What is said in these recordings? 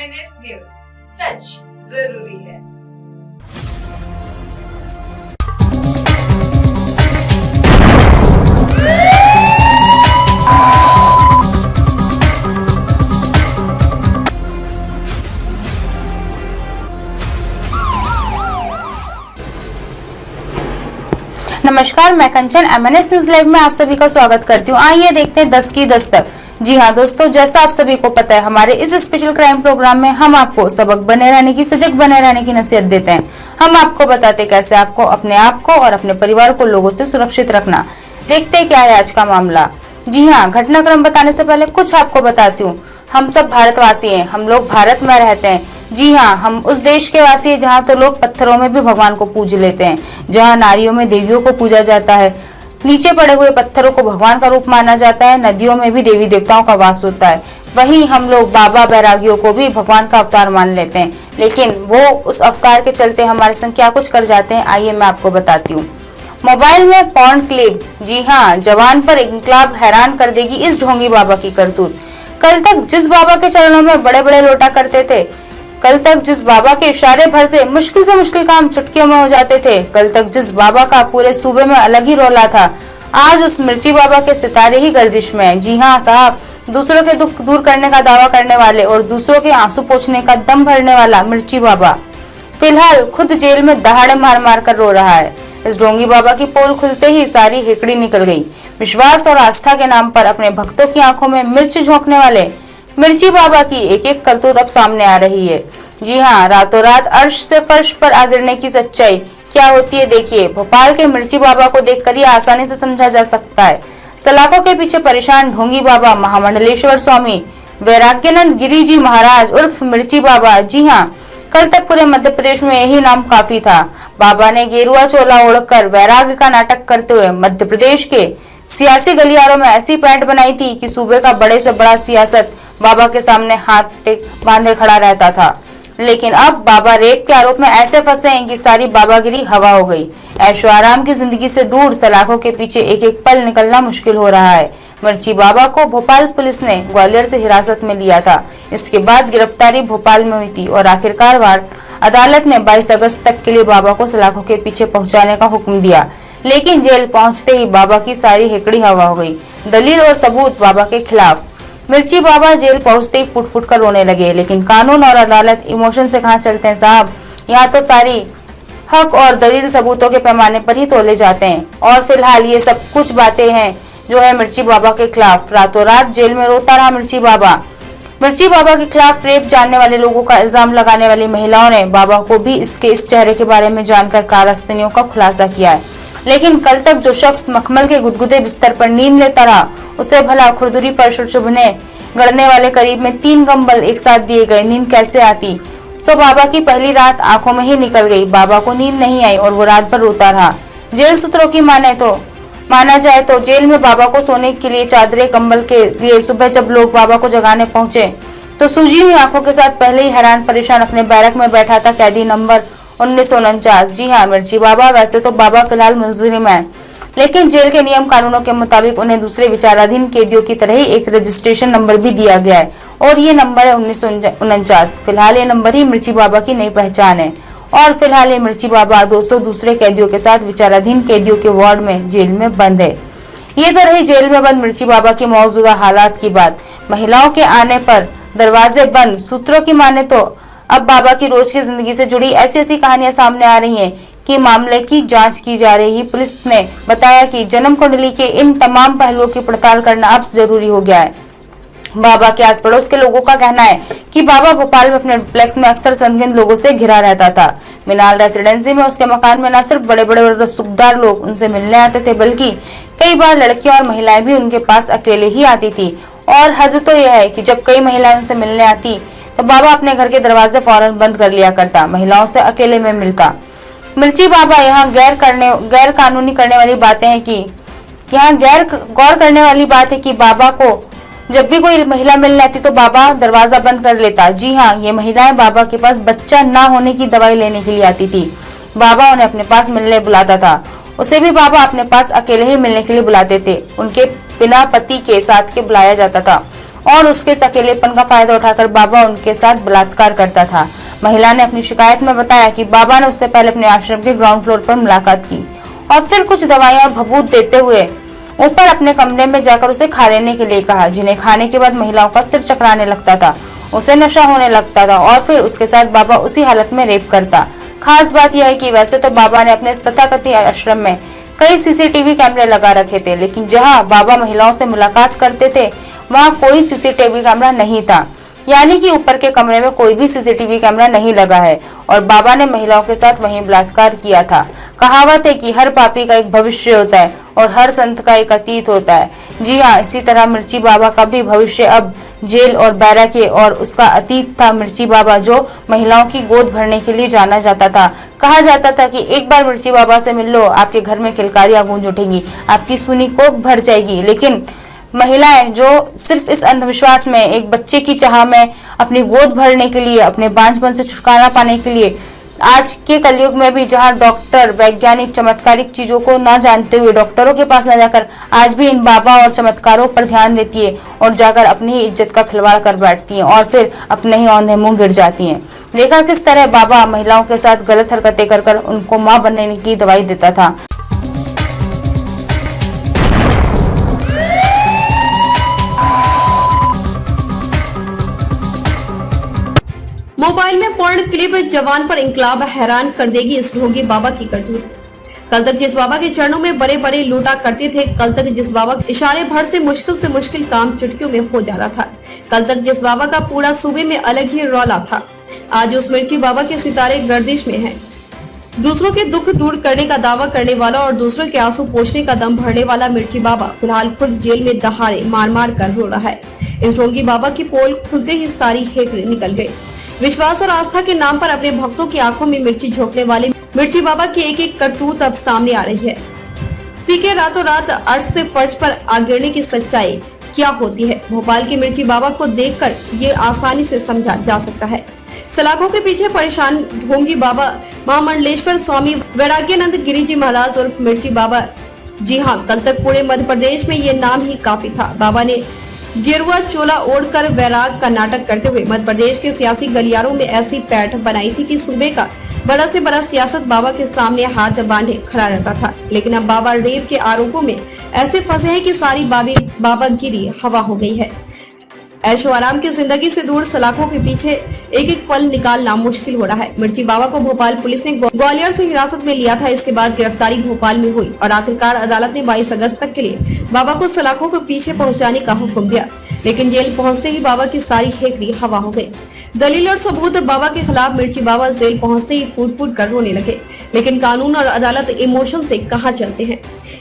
MNS news, सच जरूरी है। नमस्कार, मैं कंचन MNS न्यूज लाइव में आप सभी का स्वागत करती हूँ। आइए देखते हैं 10 की दस्तक। जी हाँ दोस्तों, जैसा आप सभी को पता है, हमारे इस स्पेशल क्राइम प्रोग्राम में हम आपको सबक बने रहने की, सजग बने रहने की नसीहत देते हैं। हम आपको बताते कैसे आपको अपने आप को और अपने परिवार को लोगों से सुरक्षित रखना। देखते हैं क्या है आज का मामला। जी हाँ, घटनाक्रम बताने से पहले कुछ आपको बताती हूँ। हम सब भारतवासी हैं, हम लोग भारत में रहते हैं। जी हाँ, हम उस देश के वासी हैं जहाँ तो लोग पत्थरों में भी भगवान को पूज लेते हैं, जहाँ नारियों में देवियों को पूजा जाता है, नीचे पड़े हुए पत्थरों को भगवान का रूप माना जाता है, नदियों में भी देवी देवताओं का वास होता है। वहीं हम लोग बाबा बैरागियों को भी भगवान का अवतार मान लेते हैं, लेकिन वो उस अवतार के चलते हमारे संग क्या कुछ कर जाते हैं, आइए मैं आपको बताती हूँ। मोबाइल में पॉर्न क्लिप। जी हाँ, जवान पर इंकलाब हैरान कर देगी इस ढोंगी बाबा की करतूत। कल तक जिस बाबा के चरणों में बड़े बड़े लोटा करते थे, कल तक जिस बाबा के इशारे भर से मुश्किल काम चुटकियों में हो जाते थे, कल तक जिस बाबा का पूरे सूबे में अलग ही रोला था, आज उस मिर्ची बाबा के सितारे ही गर्दिश में हैं। जी हाँ साहब, दूसरों के दुख दूर करने का दावा करने वाले और दूसरों के आंसू पोंछने का दम भरने वाला मिर्ची बाबा फिलहाल खुद जेल में दहाड़े मार मार कर रो रहा है। इस ढोंगी बाबा की पोल खुलते ही सारी हेकड़ी निकल गई। विश्वास और आस्था के नाम पर अपने भक्तों की आंखों में मिर्च झोंकने वाले मिर्ची बाबा की एक एक करतूत अब सामने आ रही है। जी हाँ, रातों रात अर्श से फर्श पर आ गिरने की सच्चाई क्या होती है, देखिए। भोपाल के मिर्ची बाबा को देखकर ये आसानी से समझा जा सकता है। सलाखों के पीछे परेशान ढोंगी बाबा महामंडलेश्वर स्वामी वैराग्यानंद गिरी जी महाराज उर्फ मिर्ची बाबा। जी हाँ, कल तक पूरे मध्य प्रदेश में यही नाम काफी था। बाबा ने गेरुआ चोला ओढ़कर वैराग्य का नाटक करते हुए मध्य प्रदेश के सियासी गलियारों में ऐसी पैंट बनाई थी कि सूबे का बड़े से बड़ा सियासत बाबा के सामने हाथ बांधे खड़ा रहता था। लेकिन अब बाबा रेप के आरोप में ऐसे फंसे हैं कि सारी बाबागिरी हवा हो गई। ऐशो आराम की जिंदगी से दूर सलाखों के पीछे एक एक पल निकलना मुश्किल हो रहा है। मिर्ची बाबा को भोपाल पुलिस ने ग्वालियर से हिरासत में लिया था। इसके बाद गिरफ्तारी भोपाल में हुई थी और आखिरकार अदालत ने 22 अगस्त तक के लिए बाबा को सलाखों के पीछे पहुंचाने का हुक्म दिया। लेकिन जेल पहुंचते ही बाबा की सारी हेकड़ी हवा हो गई। दलील और सबूत बाबा के खिलाफ। मिर्ची बाबा जेल पहुंचते ही फुट फुट कर रोने लगे। लेकिन कानून और अदालत इमोशन से कहाँ चलते हैं साहब। यहाँ तो सारी हक और दलील सबूतों के पैमाने पर ही तोले जाते हैं। और फिलहाल ये सब कुछ बातें हैं जो है मिर्ची बाबा के खिलाफ। रातों रात जेल में रोता रहा मिर्ची बाबा। मिर्ची बाबा के खिलाफ रेप जानने वाले लोगों का इल्जाम लगाने वाली महिलाओं ने बाबा को भी इसके इस चेहरे के बारे में जानकर कारस्तानियों का खुलासा किया है। लेकिन कल तक जो शख्स मखमल के गुदगुदे बिस्तर पर नींद लेता रहा, उसे भला खुरदुरी फर्श और चुभने गड़ने वाले करीब में 3 कंबल एक साथ दिए गए, नींद कैसे आती। सो बाबा की पहली रात आंखों में ही निकल गई। बाबा को नींद नहीं आई और वो रात भर रोता रहा। जेल सूत्रों की माना जाए तो जेल में बाबा को सोने के लिए चादरें कंबल के लिए सुबह जब लोग बाबा को जगाने पहुंचे तो सूजी हुई आंखों के साथ पहले ही हैरान परेशान अपने बैरक में बैठा था कैदी नंबर 1949। जी हाँ, मिर्ची बाबा। वैसे तो बाबा फिलहाल मुलजिम है, लेकिन जेल के नियम कानूनों के मुताबिक उन्हें दूसरे विचाराधीन कैदियों की तरह ही एक रजिस्ट्रेशन नंबर भी दिया गया है और ये नंबर है 1949। फिलहाल ये नंबर ही मिर्ची बाबा की नई पहचान है और फिलहाल ये मिर्ची बाबा 200 दूसरे कैदियों के साथ विचाराधीन कैदियों के वार्ड में जेल में बंद है। ये तो रही जेल में बंद मिर्ची बाबा की मौजूदा हालात की बात। महिलाओं के आने पर दरवाजे बंद। सूत्रों की माने तो अब बाबा की रोज की जिंदगी से जुड़ी ऐसी कहानियां सामने आ रही हैं कि मामले की जांच की जा रही है। पुलिस ने बताया कि जन्म कुंडली के इन तमाम पहलुओं की पड़ताल करना अब जरूरी हो गया है। बाबा के आस पड़ोस के लोगों का कहना है कि बाबा भोपाल में अपने डुप्लेक्स में अक्सर संदिग्ध लोगों से घिरा रहता था। मीनाल रेसिडेंसी में उसके मकान में न सिर्फ बड़े बड़े और रसूखदार लोग उनसे मिलने आते थे, बल्कि कई बार लड़कियां और महिलाएं भी उनके पास अकेले ही आती थी। और हद तो यह है कि जब कई महिलाएं उनसे मिलने आती तो बाबा अपने घर के दरवाजे फौरन बंद कर लिया करता, महिलाओं से अकेले में मिलता। मिर्ची बाबा यहाँ गैर कानूनी करने वाली बातें हैं कि यहाँ गौर करने वाली बात है कि बाबा को जब भी कोई महिला मिलने आती तो बाबा दरवाजा बंद कर लेता। जी हाँ, ये महिलाएं बाबा के पास बच्चा ना होने की दवाई लेने के लिए आती थी। बाबा उन्हें अपने पास मिलने बुलाता था। उसे भी बाबा अपने पास अकेले ही मिलने के लिए बुलाते थे। उनके बिना पति के साथ के बुलाया जाता था और उसके इस अकेलेपन का फायदा उठाकर बाबा उनके साथ बलात्कार करता था। महिला ने अपनी शिकायत में बताया कि बाबा ने उससे पहले अपने आश्रम के ग्राउंड फ्लोर पर मुलाकात की और फिर कुछ दवाइयां और भभूत देते हुए ऊपर अपने कमरे में जाकर उसे खा लेने के लिए कहा, जिन्हें खाने के बाद महिलाओं का सिर चकराने लगता था, उसे नशा होने लगता था और फिर उसके साथ बाबा उसी हालत में रेप करता। खास बात यह है कि वैसे तो बाबा ने अपने तथाकथित आश्रम में कई सीसीटीवी कैमरे लगा रखे थे, लेकिन जहां बाबा महिलाओं से मुलाकात करते थे वहां कोई सीसीटीवी कैमरा नहीं था, यानी कि ऊपर के कमरे में कोई भी सीसीटीवी कैमरा नहीं लगा है और बाबा ने महिलाओं के साथ वहीं बलात्कार किया था। कहावत है कि हर पापी का एक भविष्य होता है और हर संत का एक अतीत होता है। जी हाँ, इसी तरह मिर्ची बाबा का भी भविष्य अब जेल और बैरके और उसका अतीत था मिर्ची बाबा, जो महिलाओं की गोद भरने के लिए जाना जाता था। कहा जाता था कि एक बार मिर्ची बाबा से मिल लो, आपके घर में किलकारियां गूंज उठेंगी, आपकी सूनी कोख भर जाएगी। लेकिन महिलाएं जो सिर्फ इस अंधविश्वास में, एक बच्चे की चाह में, अपनी गोद भरने के लिए, अपने बांझपन से छुटकारा पाने के लिए, आज के कलयुग में भी जहां डॉक्टर वैज्ञानिक चमत्कारिक चीजों को न जानते हुए डॉक्टरों के पास न जाकर आज भी इन बाबा और चमत्कारों पर ध्यान देती है और जाकर अपनी ही इज्जत का खिलवाड़ कर बैठती हैं और फिर अपने ही औंधे मुंह गिर जाती हैं। देखा किस तरह बाबा महिलाओं के साथ गलत हरकतें कर उनको मां बनने की दवाई देता था। मोबाइल में पोर्न क्लिप, जवान पर इंकलाब, हैरान कर देगी इस ढोंगी बाबा की करतूत। कल तक जिस बाबा के चरणों में बड़े बड़े लूटा करते थे, कल तक जिस बाबा के इशारे भर से मुश्किल काम चुटकियों में हो जाता था, कल तक जिस बाबा का पूरा सूबे में अलग ही रौला था, आज उस मिर्ची बाबा के सितारे गर्दिश में हैं। दूसरों के दुख दूर करने का दावा करने वाला और दूसरों के आंसू पोंछने का दम भरने वाला मिर्ची बाबा फिलहाल खुद जेल में दहाड़े मार मार कर रो रहा है। इस ढोंगी बाबा की पोल खुलते ही सारी हेकड़े निकल गई। विश्वास और आस्था के नाम पर अपने भक्तों की आंखों में मिर्ची झोंकने वाले मिर्ची बाबा की एक एक करतूत अब सामने आ रही है। सीखे रातों रात अर्श से फर्श पर आ गिरने की सच्चाई क्या होती है, भोपाल के मिर्ची बाबा को देखकर ये आसानी से समझा जा सकता है। सलाखों के पीछे परेशान ढोंगी बाबा महामंडलेश्वर स्वामी वैराग्यानंद गिरी जी महाराज उर्फ मिर्ची बाबा। जी हाँ, कल तक पूरे मध्य प्रदेश में ये नाम ही काफी था। बाबा ने गेरुआ चोला ओढ़कर वैराग का नाटक करते हुए मध्य प्रदेश के सियासी गलियारों में ऐसी पैठ बनाई थी कि सूबे का बड़ा से बड़ा सियासत बाबा के सामने हाथ बांधे खड़ा रहता था। लेकिन अब बाबा रेप के आरोपों में ऐसे फंसे हैं कि सारी बाबागिरी हवा हो गई है। ऐशो आराम की जिंदगी से दूर सलाखों के पीछे एक एक पल निकालना मुश्किल हो रहा है। मिर्ची बाबा को भोपाल पुलिस ने ग्वालियर से हिरासत में लिया था। इसके बाद गिरफ्तारी भोपाल में हुई और आखिरकार अदालत ने 22 अगस्त तक के लिए बाबा को सलाखों के पीछे पहुंचाने का हुक्म दिया। लेकिन जेल पहुंचते ही बाबा की सारी हेकड़ी हवा हो गई। दलील और सबूत बाबा के खिलाफ मिर्ची बाबा जेल पहुंचते ही फूट फूट कर रोने लगे। लेकिन कानून और अदालत इमोशन से कहाँ चलते हैं।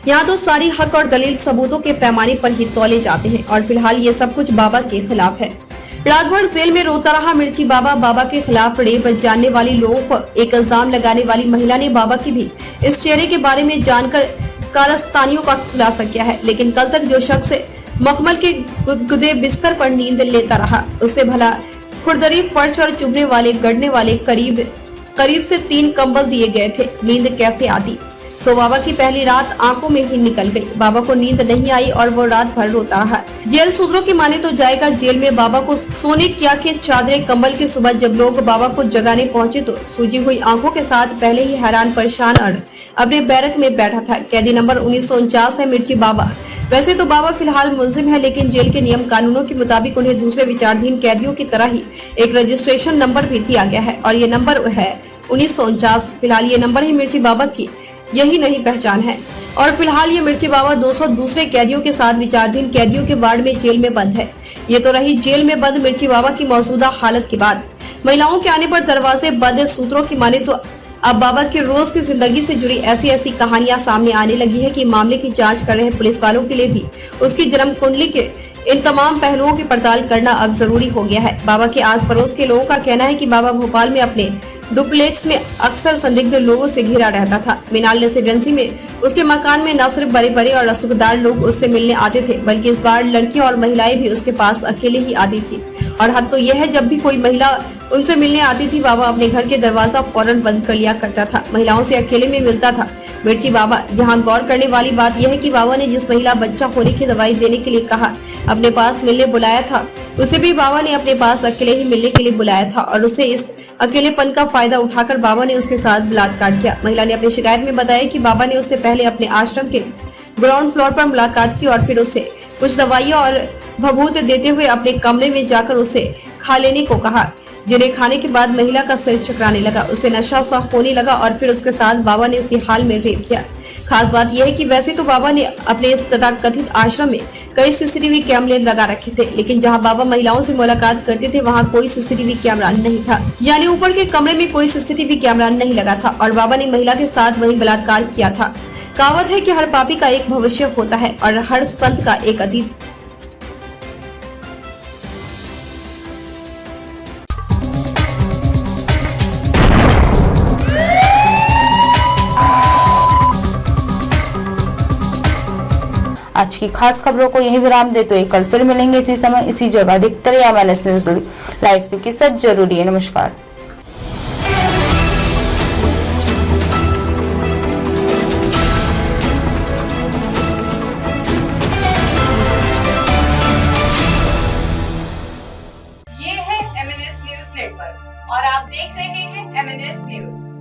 यहाँ तो सारी हक और दलील सबूतों के पैमाने पर ही तौले जाते हैं और फिलहाल ये सब कुछ बाबा के खिलाफ है। रात भर जेल में रोता रहा मिर्ची बाबा। बाबा के खिलाफ रेप जानने वाली लोगों पर एक इल्जाम लगाने वाली महिला ने बाबा की भी इस चेहरे के बारे में जानकर कारस्तानियों का खुलासा किया है। लेकिन कल तक जो शख्स मखमल के गुदगुदे बिस्तर पर नींद लेता रहा, उससे भला खुरदरी फर्श और चुभने वाले गड़ने वाले करीब से 3 कंबल दिए गए थे, नींद कैसे आती। सो बाबा की पहली रात आंखों में ही निकल गई। बाबा को नींद नहीं आई और वो रात भर रोता रहा। जेल सूत्रों की माने तो जाएगा जेल में बाबा को सोने क्या के चादरें कंबल की। सुबह जब लोग बाबा को जगाने पहुंचे तो सूजी हुई आंखों के साथ पहले ही हैरान परेशान और अपने बैरक में बैठा था। कैदी नंबर 1949 है मिर्ची बाबा। वैसे तो बाबा फिलहाल मुलजिम है, लेकिन जेल के नियम कानूनों के मुताबिक उन्हें दूसरे विचाराधीन कैदियों की तरह ही एक रजिस्ट्रेशन नंबर भी दिया गया है और ये नंबर है 1949। फिलहाल ये नंबर ही मिर्ची बाबा की यही नहीं पहचान है और फिलहाल ये मिर्ची बाबा 200 दूसरे कैदियों के साथ विचाराधीन कैदियों के वार्ड में जेल में बंद है। ये तो रही जेल में बंद मिर्ची बाबा की मौजूदा हालत के बाद। महिलाओं के आने पर दरवाजे बंद। सूत्रों की माने तो अब बाबा की रोज की जिंदगी से जुड़ी ऐसी कहानियां सामने आने लगी है कि मामले की जांच कर रहे पुलिस वालों के लिए भी उसकी जन्म कुंडली के इन तमाम पहलुओं की पड़ताल करना अब जरूरी हो गया है। बाबा के आस पड़ोस के लोगों का कहना है कि बाबा भोपाल में अपने डुप्लेक्स में अक्सर संदिग्ध लोगों से घिरा रहता था। मीनाल रेसिडेंसी में उसके मकान में न सिर्फ बड़े बड़े और रसूखदार लोग उससे मिलने आते थे, बल्कि इस बार लड़कियां और महिलाएं भी उसके पास अकेले ही आती थी और हद तो यह है, जब भी कोई महिला उनसे मिलने आती थी, बाबा अपने घर के दरवाजा फौरन बंद कर लिया करता था। महिलाओं से अकेले में मिलता था। मिर्ची बाबा। यहाँ गौर करने वाली बात यह है कि बाबा ने जिस महिला बच्चा होने की दवाई देने के लिए कहा, अपने पास मिलने बुलाया था, उसे भी बाबा ने अपने पास अकेले ही मिलने के लिए बुलाया था और उसे इस अकेलेपन का फायदा उठाकर बाबा ने उसके साथ बलात्कार किया। महिला ने अपनी शिकायत में बताया कि बाबा ने उससे पहले अपने आश्रम के ग्राउंड फ्लोर पर मुलाकात की और फिर उसे कुछ दवाइयां और भभूत देते हुए अपने कमरे में जाकर उसे खा लेने को कहा, जिन्हें खाने के बाद महिला का सिर चकराने लगा, उसे नशा सा होने लगा और फिर उसके साथ बाबा ने उसी हाल में रेप किया। खास बात यह है कि वैसे तो बाबा ने अपने इस तथाकथित आश्रम में कई सीसीटीवी कैमरे लगा रखे थे, लेकिन जहां बाबा महिलाओं से मुलाकात करते थे वहां कोई सीसीटीवी कैमरा नहीं था। यानी ऊपर के कमरे में कोई सीसीटीवी कैमरा नहीं लगा था और बाबा ने महिला के साथ वहीं बलात्कार किया था। कहावत है कि हर पापी का एक भविष्य होता है और हर संत का एक अतीत। आज की खास खबरों को यही विराम देते हुए कल फिर मिलेंगे इसी समय इसी जगह। देखते रहिए MNS न्यूज लाइव, क्योंकि सच जरूरी है। नमस्कार। ये है MNS न्यूज नेटवर्क और आप देख रहे हैं MNS न्यूज।